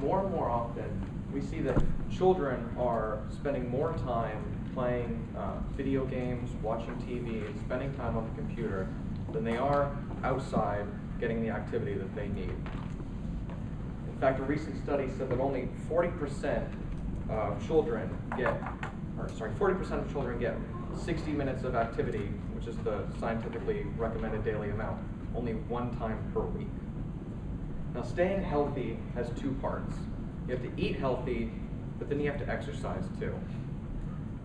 more and more often, we see that children are spending more time playing video games, watching TV, spending time on the computer than they are outside getting the activity that they need. In fact, a recent study said that only 40% of children get 60 minutes of activity, which is the scientifically recommended daily amount, only one time per week. Now, staying healthy has two parts. You have to eat healthy, but then you have to exercise too.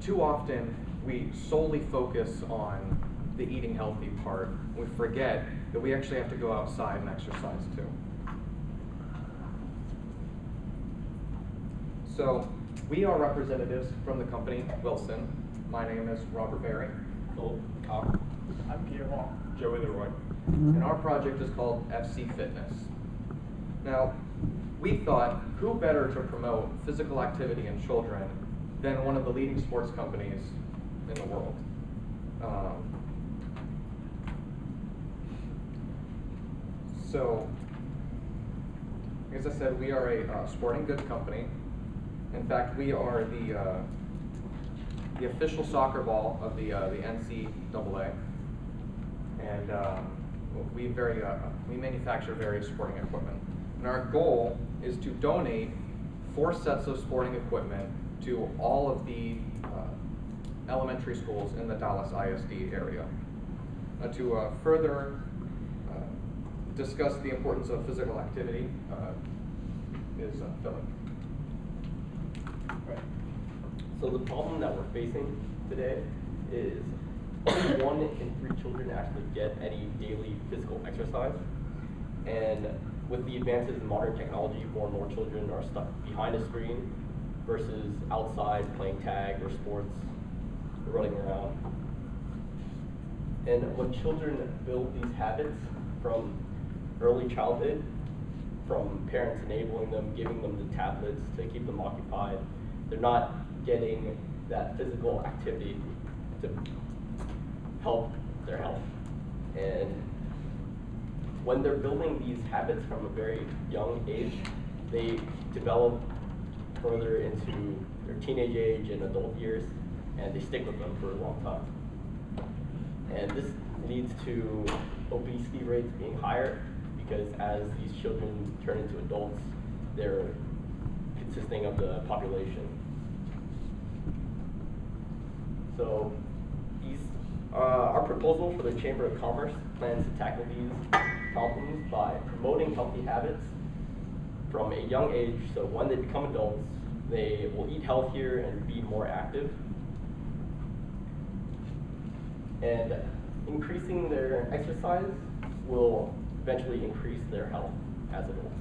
Too often, we solely focus on the eating healthy part. We forget that we actually have to go outside and exercise too. So, we are representatives from the company Wilson. My name is Robert Berry. I'm Peter Wong. Joey Leroy. And our project is called FC Fitness. Now, we thought, who better to promote physical activity in children than one of the leading sports companies in the world? So, as I said, we are a sporting goods company. In fact, we are the official soccer ball of the NCAA, and we manufacture various sporting equipment. And our goal is to donate 4 sets of sporting equipment to all of the elementary schools in the Dallas ISD area. To further discuss the importance of physical activity is Philip. Right. So the problem that we're facing today is only 1 in 3 children actually get any daily physical exercise. And with the advances in modern technology, more and more children are stuck behind a screen versus outside playing tag or sports, running around. And when children build these habits from early childhood, from parents enabling them, giving them the tablets to keep them occupied, they're not getting that physical activity to help their health. And when they're building these habits from a very young age, they develop further into their teenage age and adult years, and they stick with them for a long time. And this leads to obesity rates being higher, because as these children turn into adults, they're consisting of the population. So our proposal for the Chamber of Commerce plans to tackle these problems by promoting healthy habits from a young age, so when they become adults, they will eat healthier and be more active. And increasing their exercise will eventually increase their health as adults.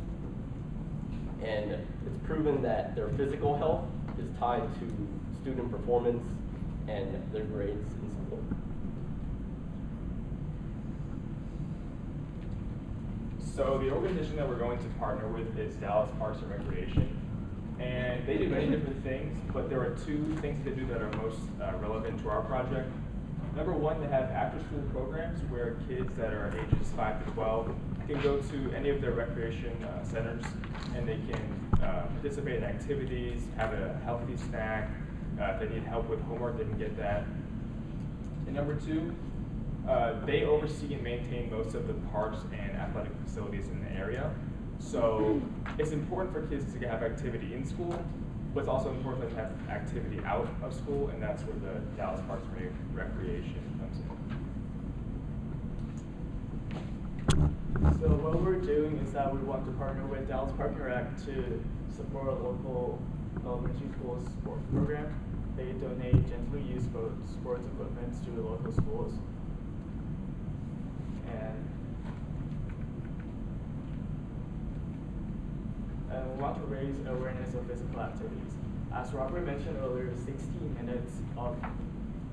And it's proven that their physical health is tied to student performance and their grades in school. So the organization that we're going to partner with is Dallas Parks and Recreation. And they do many different things, but there are 2 things they do that are most relevant to our project. Number 1, they have after-school programs where kids that are ages 5 to 12 can go to any of their recreation centers, and they can participate in activities, have a healthy snack. If they need help with homework, they can get that. And number 2, they oversee and maintain most of the parks and athletic facilities in the area. So it's important for kids to have activity in school, but it's also important for them to have activity out of school, and that's where the Dallas Parks and Recreation comes in. So what we're doing is that we want to partner with Dallas Park and Rec to support a local elementary school sports program. They donate gently used sports equipment to the local schools. And we want to raise awareness of physical activities. As Robert mentioned earlier, 60 minutes of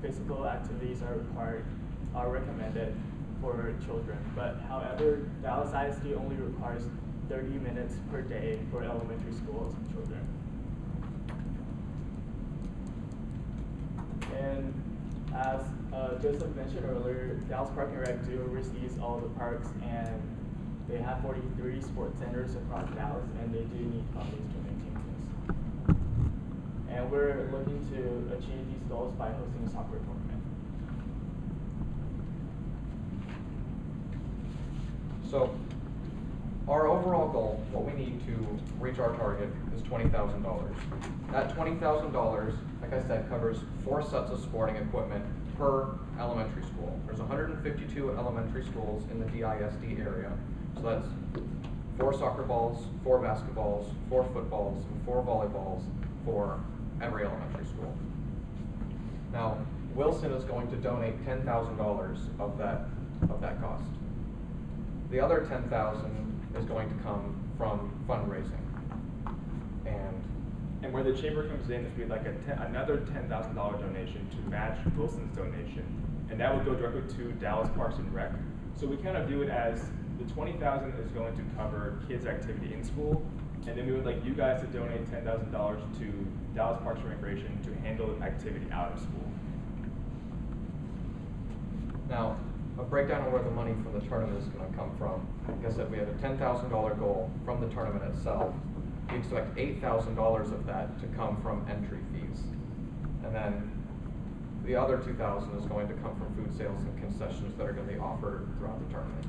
physical activities are recommended for children. But however, Dallas ISD only requires 30 minutes per day for elementary schools and children. And as Joseph mentioned earlier, Dallas Park and Rec do oversees all the parks, and They have 43 sports centers across Dallas, and they do need funding to maintain this. And we're looking to achieve these goals by hosting a soccer tournament. So, our overall goal, what we need to reach our target, is $20,000. That $20,000, like I said, covers 4 sets of sporting equipment per elementary school. There's 152 elementary schools in the DISD area, so that's 4 soccer balls, 4 basketballs, 4 footballs, and 4 volleyballs for every elementary school. Now, Wilson is going to donate $10,000 of that cost. The other $10,000 is going to come from fundraising. And where the chamber comes in is we'd like another $10,000 donation to match Wilson's donation. And that would go directly to Dallas Parks and Rec. So we kind of view it as the $20,000 is going to cover kids' activity in school, and then we would like you guys to donate $10,000 to Dallas Parks and Recreation to handle activity out of school. Now, a breakdown of where the money from the tournament is going to come from. Like I said, we have a $10,000 goal from the tournament itself. We expect $8,000 of that to come from entry fees. And then the other $2,000 is going to come from food sales and concessions that are going to be offered throughout the tournament.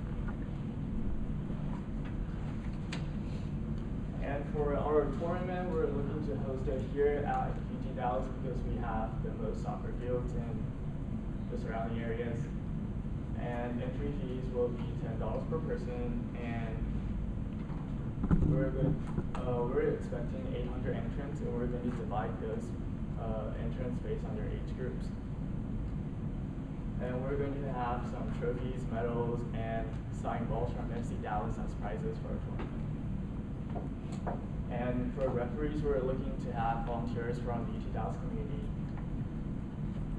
And for our tournament, we're looking to host it here at UT Dallas because we have the most soccer fields in the surrounding areas. And entry fees will be $10 per person, and we're expecting 800 entrants, and we're going to divide those entrants based on their age groups. And we're going to have some trophies, medals, and signed balls from FC Dallas as prizes for our tournament. And for referees, we're looking to have volunteers from the UT Dallas community,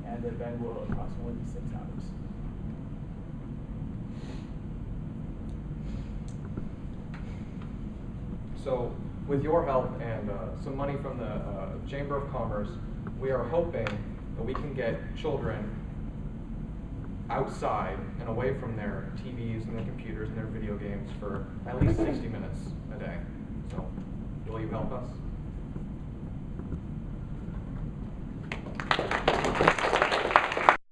and the event will approximately be 6 hours. So, with your help and some money from the Chamber of Commerce, we are hoping that we can get children outside and away from their TVs and their computers and their video games for at least 60 minutes a day. So, will you help us?